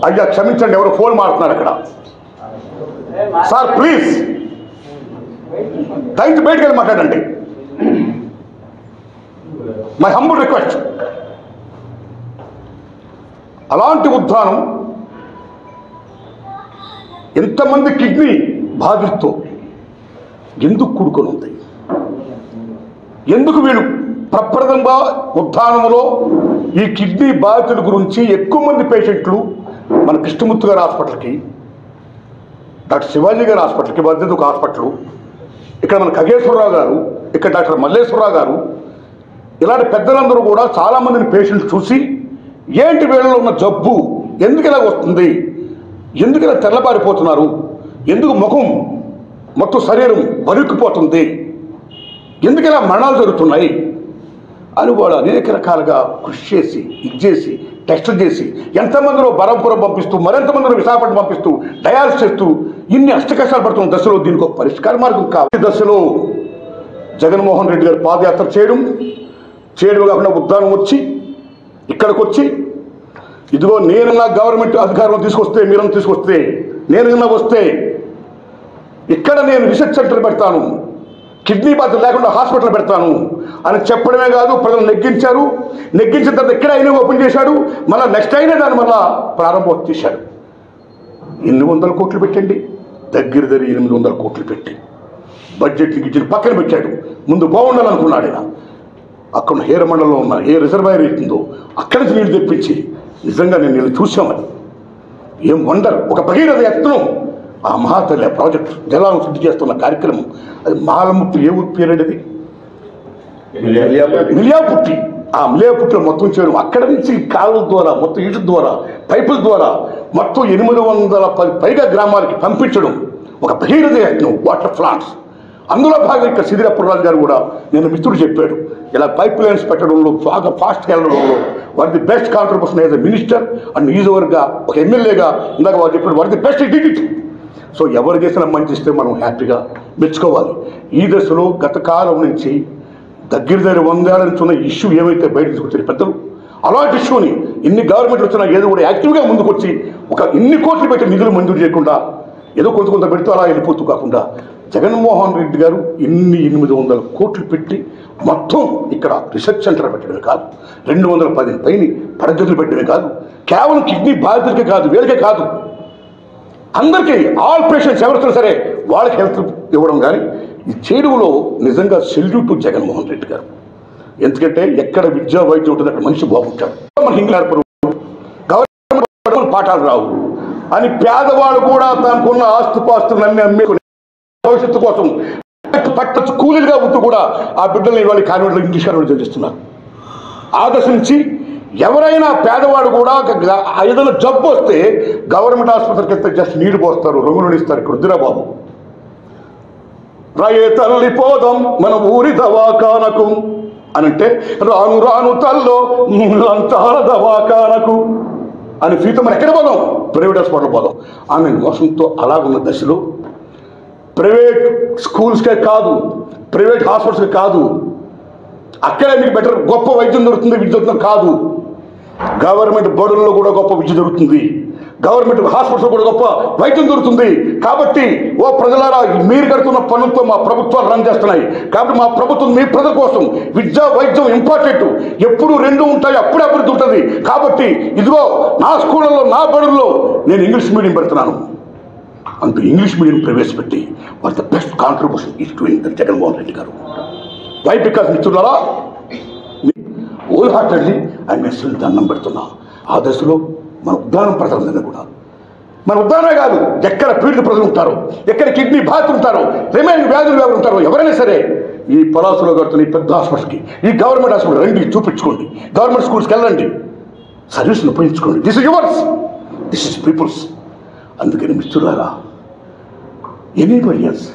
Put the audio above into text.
అయ్యా క్షమించండి, ఎవరు ఫోన్ మారుతున్నారు అక్కడ. సార్ ప్లీజ్ దయచేసి బయటకు వెళ్ళి మాట్లాడండి. My humble request. అలాంటి ఉద్యానం ఎంతమంది కిడ్నీ బాధితులతో ఎందుకు కూడుకొని ఉంది? ఎందుకు వీళ్ళు ప్రప్రదంగా ఉద్యానంలో ఈ కిడ్నీ బాధితుల గురించి ఎక్కువ మంది పేషెంట్లు మన కృష్ణమూర్తి గారి హాస్పిటల్కి, డాక్టర్ శివాజీ గారి హాస్పిటల్కి, బాధ్యత ఒక హాస్పిటల్, ఇక్కడ మన ఖగేశ్వరరావు గారు, ఇక్కడ డాక్టర్ మల్లేశ్వరరావు గారు, ఇలాంటి పెద్దలందరూ కూడా చాలామందిని పేషెంట్లు చూసి ఏంటి వీళ్ళలో ఉన్న జబ్బు ఎందుకు ఇలా వస్తుంది, ఎందుకు ఇలా తెల్లబారిపోతున్నారు, ఎందుకు ముఖం మొత్తం శరీరం బరుక్కుపోతుంది, ఎందుకు ఇలా మరణాలు జరుగుతున్నాయి అని వాళ్ళు అనేక రకాలుగా కృషి చేసి ఇది చేసి టెస్టులు చేసి ఎంతమందిలో బరంపురం పంపిస్తూ మరెంతమందిలో విశాఖపట్నం పంపిస్తూ డయాలసిస్ చేస్తూ ఇన్ని అష్టకష్టాలు పడుతున్న దశలో దీనికి ఒక పరిష్కార మార్గం కావాలి. దశలో జగన్మోహన్ రెడ్డి గారు పాదయాత్ర చేయడం కాకుండా ఉద్యానం వచ్చి ఇక్కడికి వచ్చి ఇదిగో నేనన్నా గవర్నమెంట్ అధికారం తీసుకొస్తే, మీరన్నా తీసుకొస్తే, నేనన్నా వస్తే ఇక్కడ నేను రీసెర్చ్ సెంటర్ పెడతాను, కిడ్నీ బాధ్యత లేకుండా హాస్పిటల్ పెడతాను అని చెప్పడమే కాదు, ప్రజలు నెగ్గించారు. నెగ్గించిన తర్వాత ఇక్కడ అయినా ఓపెన్ చేశాడు, మళ్ళీ నెక్స్ట్ అయినా దాన్ని మళ్ళా ప్రారంభం చేశాడు. 800 కోట్లు పెట్టండి, దగ్గర 800 కోట్లు పెట్టి బడ్జెట్కి గిడ్జెట్ పక్కన పెట్టాడు. ముందు బాగుండాలనుకున్నాడు ఆయన. అక్కడ హేర మండలంలో ఉన్న ఏ రిజర్వాయర్ అవుతుందో అక్కడి నుంచి నీళ్ళు తెప్పించి నిజంగా నేను నీళ్ళు చూసామని ఏం వండర్. ఒక భగీరథ యత్నం ఆ మహాతల్లి ప్రాజెక్ట్ జలాలను శుద్ధి చేస్తున్న కార్యక్రమం. అది మాలముట్టు ఏ ఊరి పేరు అనేది మిలియాపుట్టి. ఆ మిలియాపుట్టిలో మొత్తం చేయడం, అక్కడ నుంచి కాలువల ద్వారా మొత్తం ఇటు ద్వారా పైపుల ద్వారా మొత్తం 810 పైగా గ్రామాలకి పంపించడం ఒక భగీరథ యత్నం, వాటర్ ప్లాంట్స్. అందులో భాగంగా ఇక్కడ సిద్ధిరాపురరాజు గారు కూడా నేను మిత్రుడు చెప్పాడు, ఇలా పైప్ లైన్స్ పెట్టడంలో బాగా ఫాస్ట్గా వెళ్ళడంలో what the best contribution as a minister and నియోజకవర్గ ఒక ఎమ్మెల్యేగా ఇందాక వారు చెప్పాడు, what the best did. So ఎవరు చేసిన మంచి ఇస్తే మనం హ్యాపీగా మెచ్చుకోవాలి. ఈ దశలో గత కాలం నుంచి దగ్గర 100 ఏళ్ళ నుంచి ఉన్న ఇష్యూ ఏమైతే బయట తీసుకొచ్చారు పెద్దలు, అలాంటి ఇష్యూని ఇన్ని గవర్నమెంట్ వచ్చినా ఏదో కూడా యాక్టివ్గా ముందుకు వచ్చి ఒక ఇన్ని కోట్లు పెట్టి నిధులు మంజూరు చేయకుండా ఏదో కొంత పెడుతూ అలా వెళ్ళిపోతూ కాకుండా జగన్మోహన్ రెడ్డి గారు 800 కోట్లు పెట్టి మొత్తం ఇక్కడ రీసెర్చ్ సెంటర్ పెట్టడమే కాదు, 210 పైన పడగతులు పెట్టడమే కాదు, కేవలం కిడ్నీ బాధితులకే కాదు, వీళ్ళకే కాదు, అందరికీ ఆల్ పేషెంట్స్ ఎవరితో సరే వాళ్ళకి హెల్త్ ఇవ్వడం కానీ ఈ చేయడంలో నిజంగా సెల్యూట్ టు జగన్మోహన్ రెడ్డి గారు. ఎందుకంటే ఎక్కడ విద్యా వైద్యం ఉంటుంది అక్కడ మనిషి బాగుంటాడు. మనకి ఇంగ్లాండ్ గవర్నమెంట్ పాఠాలు రావు అని పేదవాడు కూడా తనకున్న ఆస్తుపాస్తులన్నీ అమ్మేసుకుని భవిష్యత్తు కోసం పట్టచ్చు కూలీలుగా ఉంటూ కూడా ఆ బిడ్డల్ని ఇవాళ కాన్వెంట్లో ఇంగ్లీష్ కాన్వెంట్ చదివిస్తున్నారు. ఆ దశ నుంచి ఎవరైనా పేదవాడు కూడా ఏదైనా జబ్బు వస్తే గవర్నమెంట్ ఆసుపత్రికి వెళ్తే జస్ట్ నీళ్లు పోస్తారు, రంగులు ఇస్తారు. ఇక్కడ వద్దురాబాబు, రాయే తల్లి పోదాం మన ఊరి దవాఖానకు అని అంటే రాను రాను తల్లో లంచాల దవాఖానకు అని ఫీతో మనం ఎక్కడ పోదాం, ప్రైవేట్ హాస్పిటల్ పోదాం ఆమె మోసంతో అలాగున్న దశలో ప్రైవేట్ స్కూల్స్కే కాదు, ప్రైవేట్ హాస్పిటల్స్కే కాదు, అక్కడే మీకు బెటర్ గొప్ప వైద్యం దొరుకుతుంది, విద్య దొరుకుతుంది కాదు, గవర్నమెంట్ బడుల్లో కూడా గొప్ప విద్య దొరుకుతుంది, గవర్నమెంట్ హాస్పిటల్ కూడా గొప్ప వైద్యం దొరుకుతుంది. కాబట్టి ఓ ప్రజలారా, మీరు కడుతున్న పనులతో మా ప్రభుత్వాలు రన్ చేస్తున్నాయి. కాబట్టి మా ప్రభుత్వం మీ ప్రజల కోసం విద్య వైద్యం ఇంపార్టెంట్, ఎప్పుడు 2 ఉంటాయి, అప్పుడే అభివృద్ధి ఉంటుంది. కాబట్టి ఇదిగో నా స్కూళ్ళలో నా బడుల్లో నేను ఇంగ్లీష్ మీడియం పెడుతున్నాను అంటూ ఇంగ్లీష్ మీడియం ప్రవేశపెట్టి what the best contribution is doing Jaganmohan Reddy గారు. వై బికాస్ మిత్రులారా, హోల్ హార్టెడ్లీ ఆయన మెస్సులు దండం పెడుతున్నా. ఆ దశలో మన ఉద్యానం ప్రజలందరినీ కూడా, మన ఉద్యానమే కాదు, ఎక్కడ పీడిత ప్రజలు ఉంటారో, ఎక్కడ కిడ్నీ బాధితులు ఉంటారో, రిమైన్ వ్యాధులు ఎవరు ఉంటారో, ఎవరైనా సరే ఈ పలాసులో కడుతున్న ఈ పెద్ద హాస్పిటల్కి, ఈ గవర్నమెంట్ హాస్పిటల్ రండి, చూపించుకోండి, గవర్నమెంట్ స్కూల్స్కి వెళ్ళండి, సర్వీస్ని ఉపయోగించుకోండి. This is yours, this is people's. అందుకని మిత్రులారా, ఎనీబడి ఎల్స్